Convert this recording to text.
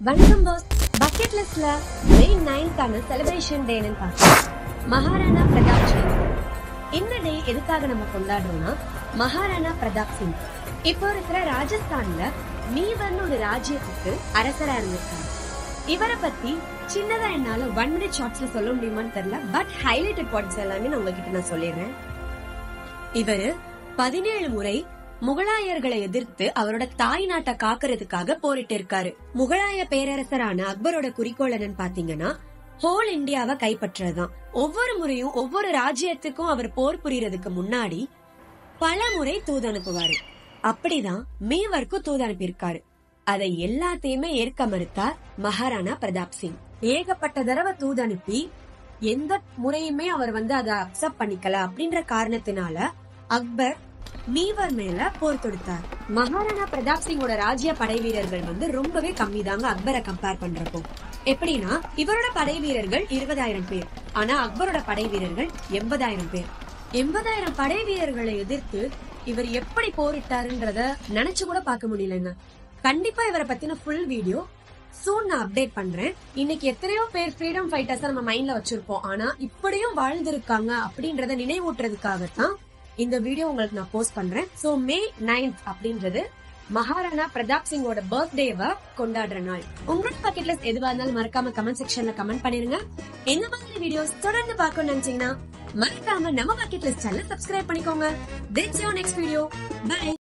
வணக்கம் pass. Bucket லிஸ்ட்ல மே 9th celebration டேன்னு பார்த்தா மகாராணா பிரதாப் சிங். இந்த டே எதுக்காக நம்ம கொண்டாடுறோம்னா, மகாராணா பிரதாப் சிங் இப்போ இருக்கிற ராஜஸ்தான்ல மீவர்னு ஒரு ராஜ்யத்துக்கு அரசரா இருந்திருக்காரு. இவரை பத்தி சின்னதா என்னால 1 minute ஷார்ட்ஸ்ல சொல்ல முடியுமான்னு தெரியல, பட் ஹைலைட்டட் பாயிண்ட்ஸ் எல்லாமே நான் உங்ககிட்ட நான் சொல்லிடுறேன். இவரு 17 முறை முகலாயர்களை எதிர்த்து அவரோட தாய் நாட்டை காக்குறதுக்காக போரிட்டு இருக்காரு. முகலாய பேரரசரான அக்பரோட குறிக்கோள் என்னன்னு பாத்தீங்கன்னா, ஹோல் இந்தியாவை கைப்பற்றதுதான். ஒவ்வொரு முறையும் ஒவ்வொரு ராஜ்யத்துக்கும் அவர் போர் புரியறதுக்கு முன்னாடி பல முறை தூது அனுப்புவாரு. அப்படிதான் மீவருக்கும் தூது அனுப்பியிருக்காரு. அதை எல்லாத்தையுமே ஏற்க மறுத்தார் மகாராணா பிரதாப் சிங். ஏகப்பட்ட தடவை தூது அனுப்பி எந்த முறையுமே அவர் அதை அக்செப்ட் பண்ணிக்கல. அப்படின்ற காரணத்தினால அக்பர் மீவர் மேல போர் தொடுத்தார். மகாராணா பிரதாப் சிங்கோட ராஜ்ய படை வீரர்கள் ரொம்பவே கம்மி தாங்க அக்பரை கம்பேர் பண்றப்போ. எப்படின்னா, இவரோட படை வீரர்கள் 20,000 பேர், ஆனா அக்பரோட படை வீரர்கள் 80,000 பேர். 80,000 படை வீரர்களை எதிர்த்து இவர் எப்படி போரிட்டாருன்றத நினைச்சு கூட பார்க்க முடியலங்க. கண்டிப்பா இவரை பத்தின ஃபுல் வீடியோ சூன் நான் அப்டேட் பண்றேன். இன்னைக்கு எத்தனையோ பேர் ஃப்ரீடம் ஃபைட்டர்ஸ் நம்ம மைண்ட்ல வச்சிருப்போம், ஆனா இப்படியும் வாழ்ந்திருக்காங்க அப்படின்றத நினைவூட்டுறதுக்காகத்தான் இந்த வீடியோ உங்களுக்கு நான் போஸ்ட் பண்றேன். சோ மே 9th அப்படின்றது மகாராணா பிரதாப் சிங்கோட பர்த்டேவை கொண்டாடுற நாள். உங்களோட பக்கெட் லிஸ்ட் எதுவா இருந்தாலும் மறக்காம கமெண்ட் செக்ஷன்ல கமெண்ட் பண்ணிருங்க. இந்த மாதிரி வீடியோஸ் தொடர்ந்து பார்க்கணும்னு நினைச்சீங்கன்னா மறக்காம நம்ம பக்கெட் லிஸ்ட் சேனல் சப்ஸ்கிரைப் பண்ணிக்கோங்க. That's your next video. Bye.